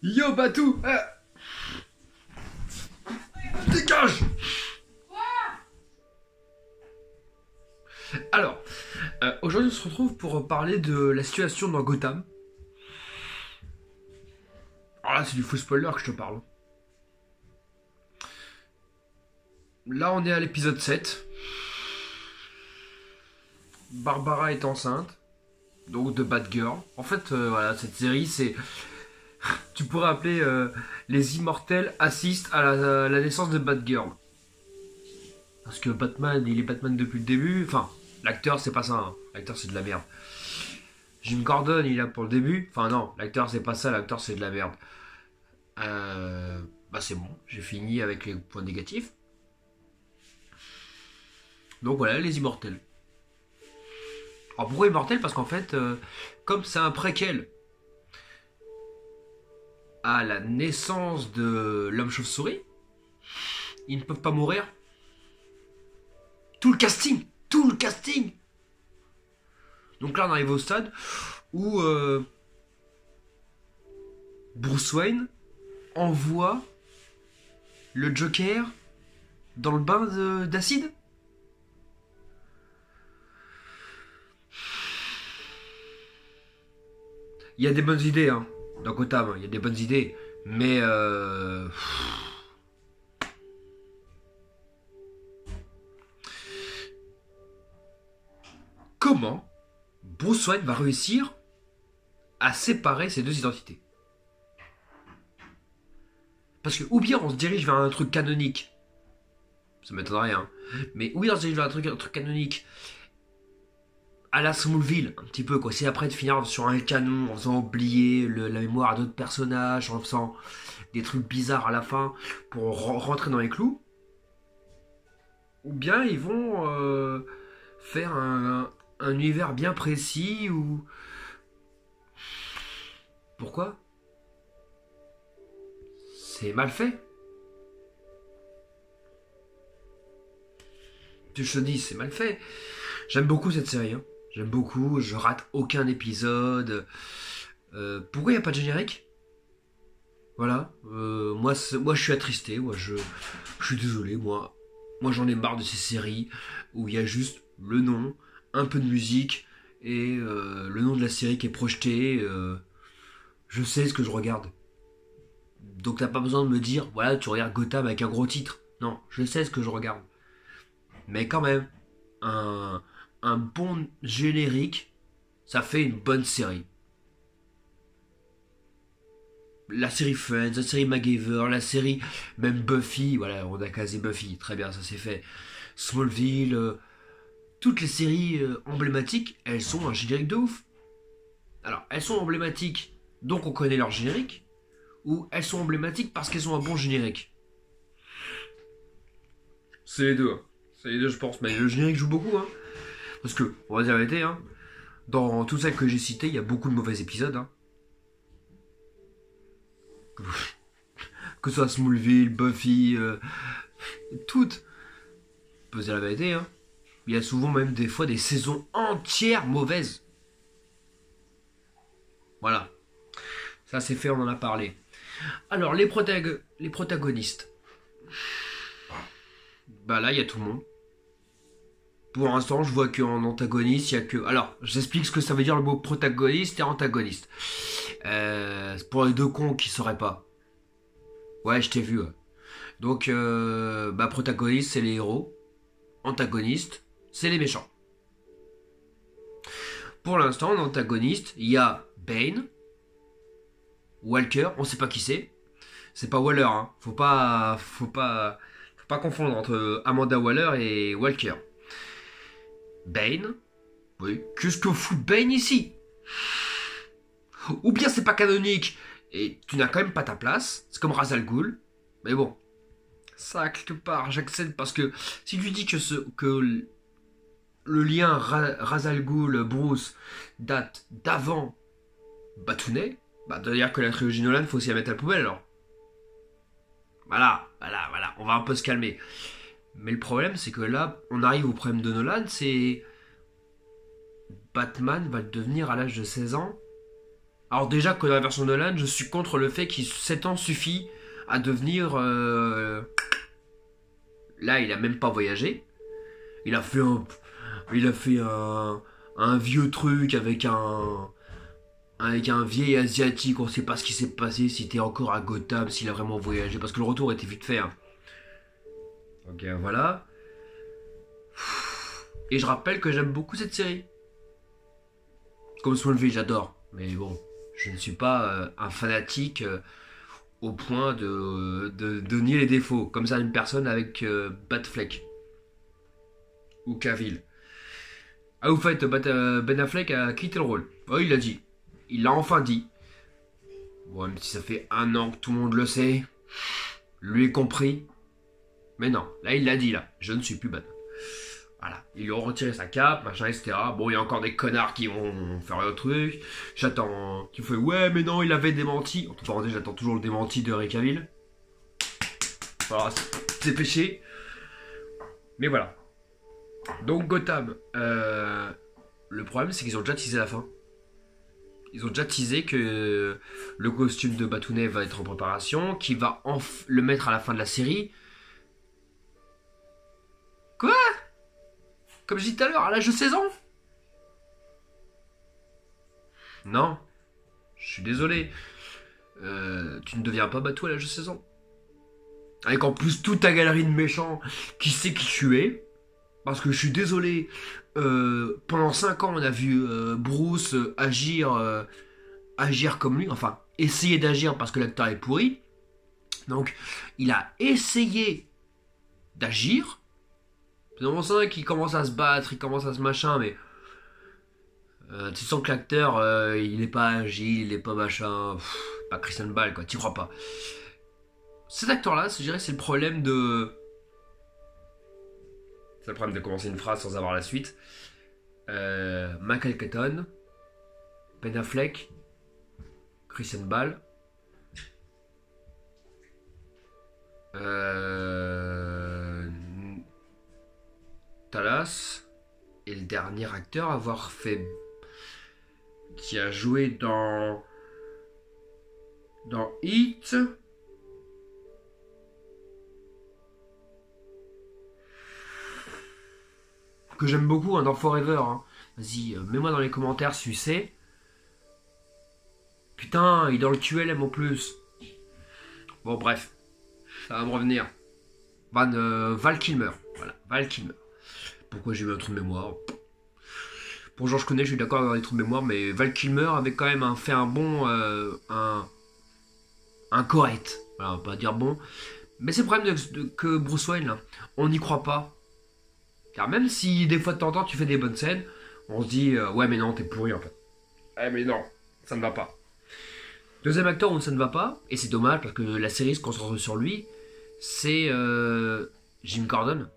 Yo Batou, dégage. Alors, aujourd'hui on se retrouve pour parler de la situation dans Gotham. Alors là c'est du full spoiler que je te parle. Là on est à l'épisode 7. Barbara est enceinte, donc de Batgirl. En fait, voilà, cette série c'est... Tu pourrais appeler les Immortels assistent à la naissance de Batgirl. Parce que Batman, il est Batman depuis le début. Enfin, l'acteur c'est pas ça, hein. L'acteur c'est de la merde. Jim Gordon il est là pour le début. Enfin non, l'acteur c'est pas ça, l'acteur c'est de la merde. Bah c'est bon, j'ai fini avec les points négatifs. Donc voilà, les Immortels. Alors pourquoi Immortels? Parce qu'en fait, comme c'est un préquel à la naissance de l'homme chauve-souris, ils ne peuvent pas mourir. Tout le casting. Donc là on arrive au stade où Bruce Wayne envoie le Joker dans le bain d'acide. Il y a des bonnes idées, hein, dans Gotham, il y a des bonnes idées, mais comment Bruce Wayne va réussir à séparer ces deux identités? Parce que ou bien on se dirige vers un truc canonique, ça m'étonnerait, hein, mais ou bien on se dirige vers un truc canonique à la Smallville, un petit peu, quoi. C'est après de finir sur un canon en faisant oublier la mémoire à d'autres personnages, en faisant des trucs bizarres à la fin pour rentrer dans les clous. Ou bien ils vont faire un univers bien précis où... Pourquoi? C'est mal fait. Je te dis, c'est mal fait. J'aime beaucoup cette série, hein. J'aime beaucoup, je rate aucun épisode. Pourquoi il n'y a pas de générique? Voilà. Moi je suis attristé. Moi, je suis désolé. Moi j'en ai marre de ces séries où il y a juste le nom, un peu de musique et le nom de la série qui est projeté. Je sais ce que je regarde. Donc t'as pas besoin de me dire, voilà, tu regardes Gotham avec un gros titre. Non, je sais ce que je regarde. Mais quand même, un bon générique, ça fait une bonne série. La série Friends, la série MacGyver, la série même Buffy, voilà, on a casé Buffy, très bien, ça c'est fait. Smallville, toutes les séries emblématiques, elles sont un générique de ouf. Alors, elles sont emblématiques, donc on connaît leur générique, ou elles sont emblématiques parce qu'elles ont un bon générique. C'est les deux, hein. C'est les deux, je pense, mais le générique joue beaucoup, hein. Parce que, on va dire la vérité, hein, dans tout ça que j'ai cité, il y a beaucoup de mauvais épisodes, hein. Que ce soit Smallville, Buffy, toutes. On peut dire la vérité, hein. Il y a souvent même des fois des saisons entières mauvaises. Voilà. Ça c'est fait, on en a parlé. Alors, les protagonistes. Bah là, il y a tout le monde. Pour l'instant, je vois qu'en antagoniste, il y a que... Alors, j'explique ce que ça veut dire le mot protagoniste et antagoniste. Pour les deux cons qui sauraient pas. Ouais, je t'ai vu. Ouais. Donc, bah, protagoniste, c'est les héros. Antagoniste, c'est les méchants. Pour l'instant, en antagoniste, il y a Bane, Walker, on sait pas qui c'est. C'est pas Waller, hein. Faut pas confondre entre Amanda Waller et Walker. Bane. Oui. Qu'est-ce que fout Bane ici? Ou bien c'est pas canonique et tu n'as quand même pas ta place. C'est comme Ra's al Ghul. Mais bon. Ça, quelque part, j'accède parce que si tu dis que le lien Ra's al Ghul, Bruce, date d'avant Batounet, bah, c'est-à-dire que la trilogie Nolan, faut aussi la mettre à la poubelle alors. Voilà. On va un peu se calmer. Mais le problème, c'est que là, on arrive au problème de Nolan, c'est... Batman va le devenir à l'âge de 16 ans Alors déjà que dans la version de Nolan, je suis contre le fait qu'il 7 ans suffit à devenir... Là, il a même pas voyagé. Il a fait un vieux truc avec un vieil asiatique. On sait pas ce qui s'est passé, s'il était encore à Gotham, s'il a vraiment voyagé, parce que le retour était vite fait. Hein. Donc voilà. Et je rappelle que j'aime beaucoup cette série. Comme Smallville, j'adore. Mais bon, je ne suis pas un fanatique au point de nier les défauts. Comme ça, une personne avec Batfleck. Ou Cavill. Ah, au fait, Ben Affleck a quitté le rôle. Oh, il l'a dit. Il l'a enfin dit. Bon, même si ça fait 1 an que tout le monde le sait. Lui compris. Mais non, là, il l'a dit, là. Je ne suis plus Batman. Voilà. Ils lui ont retiré sa cape, machin, etc. Bon, il y a encore des connards qui vont faire le truc. J'attends. Qui fait, ouais, mais non, il avait démenti. En tout cas, j'attends toujours le démenti de Henry Cavill. Voilà, c'est péché. Mais voilà. Donc Gotham, le problème c'est qu'ils ont déjà teasé la fin. Ils ont déjà teasé que le costume de Batounet va être en préparation, qu'il va le mettre à la fin de la série. Quoi? Comme je dis tout à l'heure, à l'âge de 16 ans? Non, je suis désolé. Tu ne deviens pas Batou à l'âge de 16 ans. Avec en plus toute ta galerie de méchants qui sait qui tu es. Parce que je suis désolé, pendant 5 ans, on a vu Bruce agir comme lui, enfin, essayer d'agir parce que l'acteur est pourri. Donc, il a essayé d'agir. Dans mon 5, il commence à se battre, il commence à se machin, mais tu sens que l'acteur, il est pas agile, il est pas machin, pas Christian Bale, quoi, t'y crois pas. Cet acteur-là, je dirais, c'est le problème de... C'est le problème de commencer une phrase sans avoir la suite. Michael Keaton, Ben Affleck, Christian Bale, Talas, et le dernier acteur à avoir fait... qui a joué dans Heat... que j'aime beaucoup hein, dans Forever. Hein. Vas-y, mets-moi dans les commentaires si tu sais. Putain, il est dans le QLM en plus. Bon, bref. Ça va me revenir. Val Kilmer. Voilà, Val Kilmer. Pourquoi j'ai eu un trou de mémoire? Pour genre, je connais, je suis d'accord avec les trous de mémoire, mais Val Kilmer avait quand même fait un bon... un correct. Voilà, on va pas dire bon. Mais c'est le problème que Bruce Wayne, là, on n'y croit pas. Car même si des fois de temps en temps tu fais des bonnes scènes, on se dit ouais mais non t'es pourri en fait. Ouais mais non, ça ne va pas. Deuxième acteur où ça ne va pas, et c'est dommage parce que la série se concentre sur lui, c'est Jim Gordon.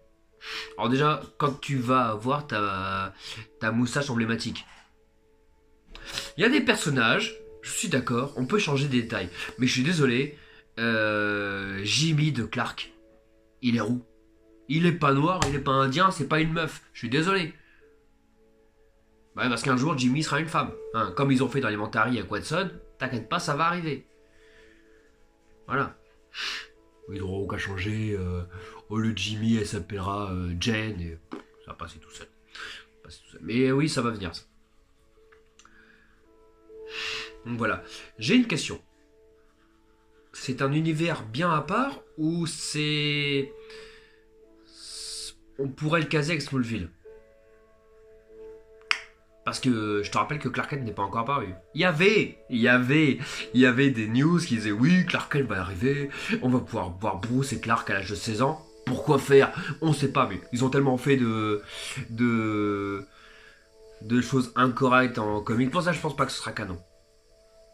Alors déjà, quand tu vas voir ta moustache emblématique. Il y a des personnages, je suis d'accord, on peut changer des détails. Mais je suis désolé, Jimmy de Clark, il est roux. Il est pas noir, il est pas indien, c'est pas une meuf. Je suis désolé. Ouais, parce qu'un jour, Jimmy sera une femme. Hein, comme ils ont fait dans Elementary avec Watson, t'inquiète pas, ça va arriver. Voilà. Il n'aura qu'à changer. Au lieu de Jimmy, elle s'appellera Jen. Et ça va passer tout seul. Mais oui, ça va venir. Ça. Donc voilà. J'ai une question. C'est un univers bien à part ou c'est... On pourrait le caser avec Smallville. Parce que je te rappelle que Clark Kent n'est pas encore apparu. Il y avait des news qui disaient oui, Clark Kent va arriver, on va pouvoir voir Bruce et Clark à l'âge de 16 ans. Pourquoi faire? On sait pas, mais ils ont tellement fait de choses incorrectes en comics. Pour ça, je pense pas que ce sera canon.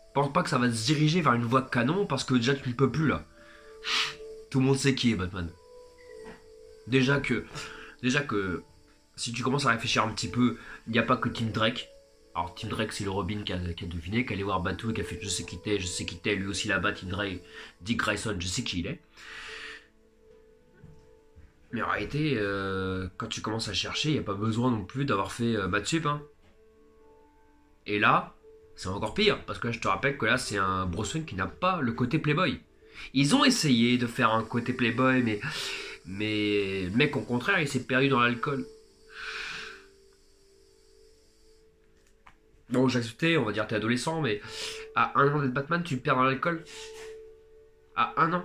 Je pense pas que ça va se diriger vers une voie canon parce que déjà tu ne peux plus là. Tout le monde sait qui est Batman. Déjà que si tu commences à réfléchir un petit peu, il n'y a pas que Tim Drake. Alors Tim Drake c'est le Robin qui a deviné, qui allait voir Batou et qui a fait je sais qui t'es, lui aussi là-bas, Tim Drake, Dick Grayson, je sais qui il est. Mais en réalité, quand tu commences à chercher, il n'y a pas besoin non plus d'avoir fait Matsup. Hein. Et là, c'est encore pire, parce que là, je te rappelle que là, c'est un Bruce Wayne qui n'a pas le côté Playboy. Ils ont essayé de faire un côté Playboy, mais le mec, au contraire, il s'est perdu dans l'alcool. Bon, j'ai accepté, on va dire t'es adolescent, mais à 1 an d'être Batman, tu te perds dans l'alcool. À 1 an.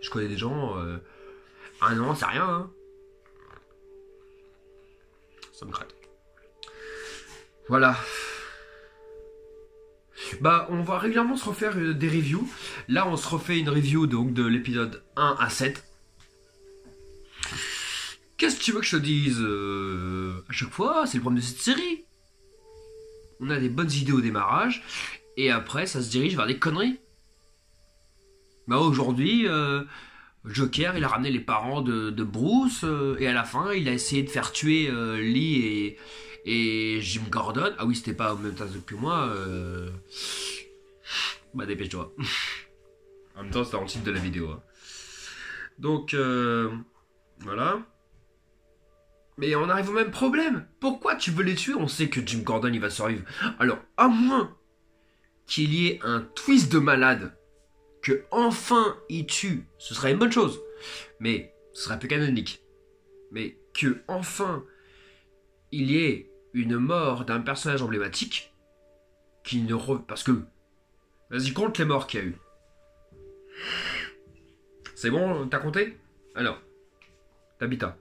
Je connais des gens, 1 an, c'est rien, hein. Ça me crête. Voilà. Bah, on va régulièrement se refaire des reviews. Là, on se refait une review donc de l'épisode 1 à 7. Qu'est-ce que tu veux que je te dise à chaque fois, c'est le problème de cette série. On a des bonnes idées au démarrage, et après, ça se dirige vers des conneries. Bah, aujourd'hui, Joker, il a ramené les parents de Bruce, et à la fin, il a essayé de faire tuer Lee et Jim Gordon. Ah oui, c'était pas au même temps que moi. Bah, dépêche-toi. En même temps, c'est dans le titre de la vidéo. Hein. Donc, voilà. Mais on arrive au même problème. Pourquoi tu veux les tuer? On sait que Jim Gordon, il va survivre. Alors, à moins qu'il y ait un twist de malade, que enfin il tue, ce serait une bonne chose. Mais ce serait plus canonique. Mais que enfin il y ait une mort d'un personnage emblématique qui ne parce que vas-y, compte les morts qu'il y a eu. C'est bon, t'as compté? Alors, Tabitha,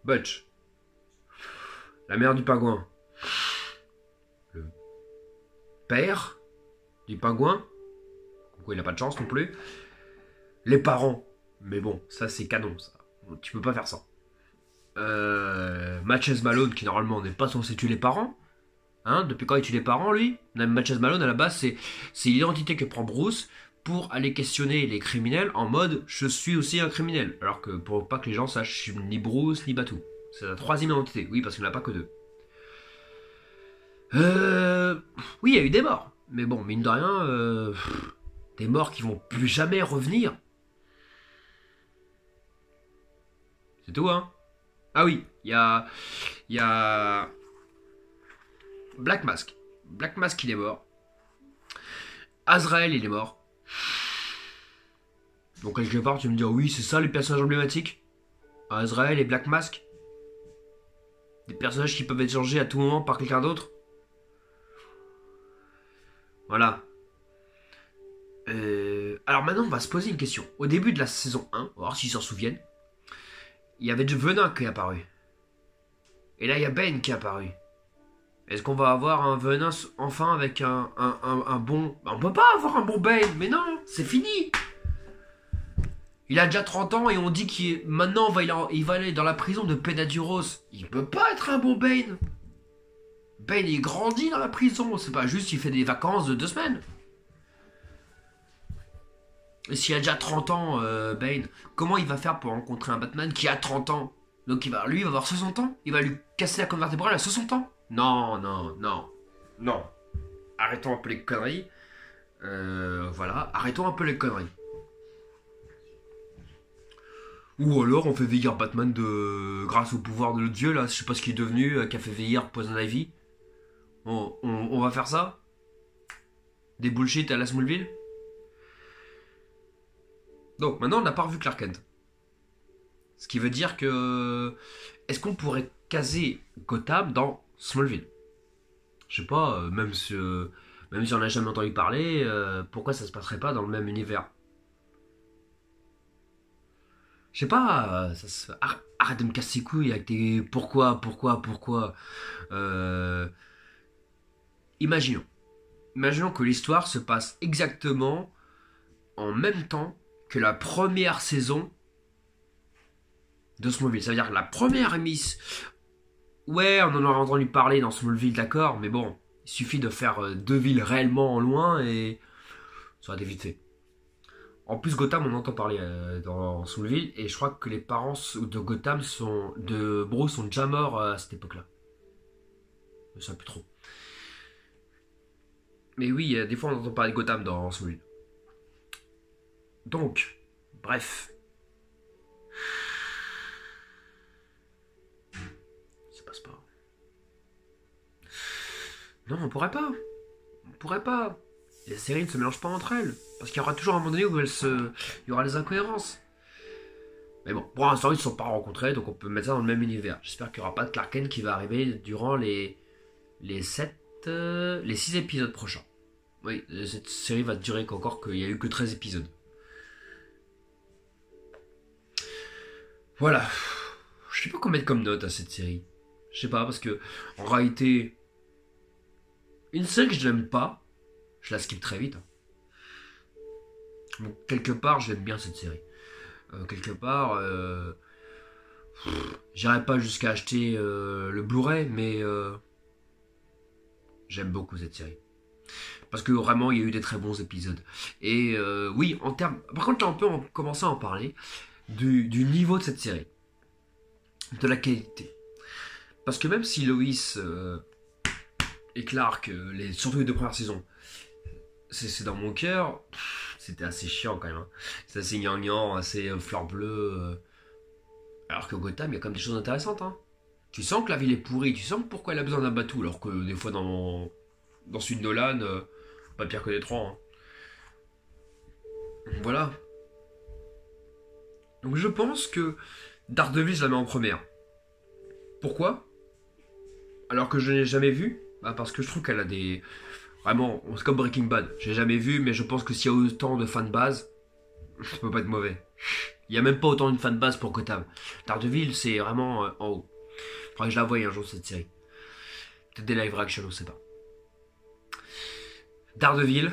Butch, la mère du pingouin, le père du pingouin, il n'a pas de chance non plus, les parents, mais bon, ça c'est canon, ça. Tu peux pas faire ça. Matches Malone, qui normalement n'est pas censé tuer les parents. Hein, depuis quand il tue les parents, lui? Matches Malone, à la base, c'est l'identité que prend Bruce pour aller questionner les criminels en mode je suis aussi un criminel. Alors que pour pas que les gens sachent, je suis ni Bruce ni Batou. C'est la troisième identité, oui, parce qu'il n'y en a pas que deux. Oui, il y a eu des morts. Mais bon, mine de rien, des morts qui vont plus jamais revenir. C'est tout, hein? Ah oui, il y a Black Mask. Black Mask, il est mort. Azrael, il est mort. Donc quelque part, tu me dis, oh oui, c'est ça les personnages emblématiques? Azrael et Black Mask? Des personnages qui peuvent être changés à tout moment par quelqu'un d'autre? Voilà. Alors maintenant, on va se poser une question. Au début de la saison 1, on va voir s'ils s'en souviennent, il y avait Venin qui est apparu. Et là, il y a Ben qui est apparu. Est-ce qu'on va avoir un Venin enfin avec un bon... On peut pas avoir un bon Ben, mais non, c'est fini. Il a déjà 30 ans et on dit qu'il maintenant il va aller dans la prison de Penaduros. Il peut pas être un bon Bane. Bane, il grandit dans la prison. C'est pas juste qu'il fait des vacances de 2 semaines. Et s'il a déjà 30 ans, Bane, comment il va faire pour rencontrer un Batman qui a 30 ans? Donc lui, il va avoir 60 ans. Il va lui casser la colonne vertébrale à 60 ans. Non, non, non. Non. Arrêtons un peu les conneries. Voilà, arrêtons un peu les conneries. Ou alors on fait vieillir Batman grâce au pouvoir de dieu là, je sais pas ce qu'il est devenu, qui a fait vieillir Poison Ivy. On va faire ça? Des bullshit à la Smallville? Donc maintenant on n'a pas revu Clark Kent. Ce qui veut dire que... Est-ce qu'on pourrait caser Gotham dans Smallville? Je sais pas, même si on n'a jamais entendu parler, pourquoi ça se passerait pas dans le même univers? Je sais pas, arrête de me casser les couilles avec tes pourquoi. Euh, Imaginons. Imaginons que l'histoire se passe exactement en même temps que la première saison de Smallville. Ça veut dire que la première émise... Ouais, on en aurait entendu parler dans Smallville, d'accord, mais bon, il suffit de faire 2 villes réellement en loin et ça aurait été vite fait. En plus, Gotham, on entend parler dans Smallville, et je crois que les parents de Gotham de Bruce sont déjà morts à cette époque-là. Je sais plus trop. Mais oui, des fois on entend parler de Gotham dans Smallville. Donc, bref. Ça passe pas. Non, on pourrait pas. pourrait pas. Les séries ne se mélangent pas entre elles. Parce qu'il y aura toujours un moment donné où il y aura des incohérences. Mais bon, pour l'instant, ils ne se sont pas rencontrés, donc on peut mettre ça dans le même univers. J'espère qu'il n'y aura pas de Clark Kent qui va arriver durant les 6 épisodes prochains. Oui, cette série va durer qu'encore qu'il n'y a eu que 13 épisodes. Voilà. Je sais pas quoi mettre comme note à cette série. Je sais pas, parce que en réalité, une série que je n'aime pas, je la skip très vite. Donc, quelque part, j'aime bien cette série. Quelque part, j'irai pas jusqu'à acheter le Blu-ray, mais j'aime beaucoup cette série. Parce que vraiment, il y a eu des très bons épisodes. Et oui, en termes... Par contre, on peut commencer à en parler du niveau de cette série. De la qualité. Parce que même si Lois et Clark, surtout les 2 premières saisons, c'est dans mon cœur, c'était assez chiant quand même. Hein. C'est assez gnangnan, assez fleur bleue. Alors que Gotham, il y a quand même des choses intéressantes. Hein. Tu sens que la ville est pourrie, tu sens pourquoi elle a besoin d'un bateau, alors que des fois dans celui de Nolan, pas pire que les 3. Hein. Voilà. Donc je pense que Daredevil, je la mets en première. Pourquoi? Alors que je n'ai jamais vu, parce que je trouve qu'elle a des... Vraiment, c'est comme Breaking Bad. Je l'ai jamais vu, mais je pense que s'il y a autant de fans de base, ça peut pas être mauvais. Il n'y a même pas autant de fans de base pour Gotham. Daredevil, c'est vraiment en haut. Faudrait que je la voie un jour, cette série. Peut-être des live action, on sait pas. Daredevil.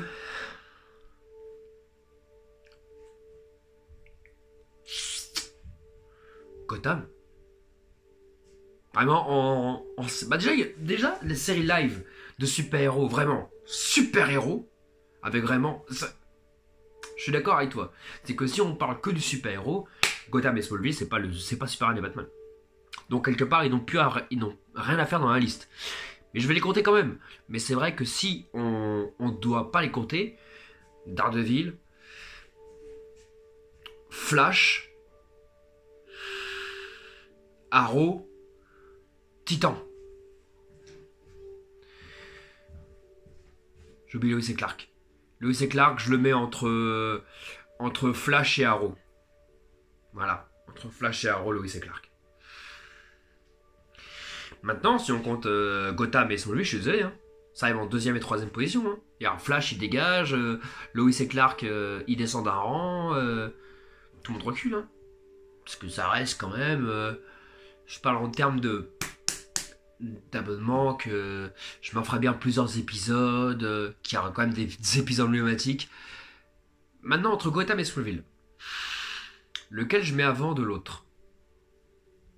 Gotham. Vraiment, bah déjà, les séries live de super-héros, vraiment, super-héros, avec vraiment... Je suis d'accord avec toi. C'est que si on parle que du super-héros, Gotham et Smallville, c'est pas Superman et Batman. Donc quelque part, ils n'ont rien à faire dans la liste. Mais je vais les compter quand même. Mais c'est vrai que si on ne doit pas les compter, Daredevil, Flash, Arrow, Titan. J'oublie Lois et Clark. Lois et Clark, je le mets entre Flash et Arrow. Voilà. Entre Flash et Arrow, Lois et Clark. Maintenant, si on compte Gotham et Smallville, je suis désolé. Hein. Ça arrive en 2e et 3e position. Hein. Il y a Flash, il dégage. Lois et Clark, il descend d'un rang. Tout le monde recule. Hein. Parce que ça reste quand même... je parle en termes d'abonnement, que je m'en ferai bien plusieurs épisodes, qu'il y aura quand même des épisodes emblématiques. Maintenant, entre Gotham et Smallville, lequel je mets avant de l'autre?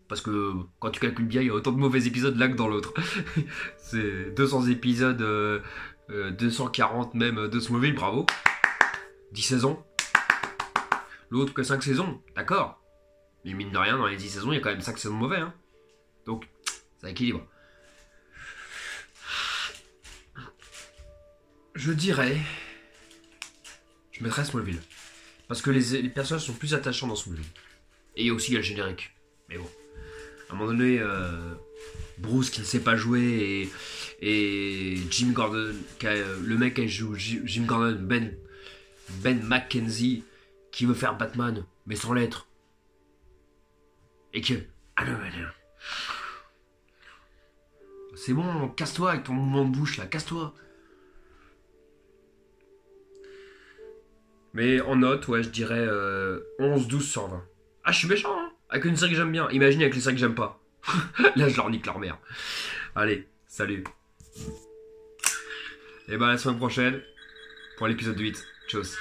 Parce que quand tu calcules bien, il y a autant de mauvais épisodes là que dans l'autre. C'est 200 épisodes, 240 même de Smallville, bravo. 10 saisons. L'autre que 5 saisons, d'accord. Mais mine de rien, dans les 10 saisons, il y a quand même 5 saisons mauvais. Hein. Donc, ça équilibre. Je dirais... Je mettrais Smallville. Parce que les personnages sont plus attachants dans Smallville. Et aussi il y a le générique. Mais bon. À un moment donné, Bruce qui ne sait pas jouer et Jim Gordon, le mec qui joue Jim Gordon, Ben McKenzie, qui veut faire Batman, mais sans l'être. Et que... Ah non. C'est bon, casse-toi avec ton mouvement de bouche là, casse-toi. Mais en note, ouais, je dirais 11-12 sur 20. Ah, je suis méchant, hein. Avec une série que j'aime bien. Imagine avec les séries que j'aime pas. Là, je leur nique leur mère. Allez, salut. Et bah, à la semaine prochaine pour l'épisode 8. Tchuss.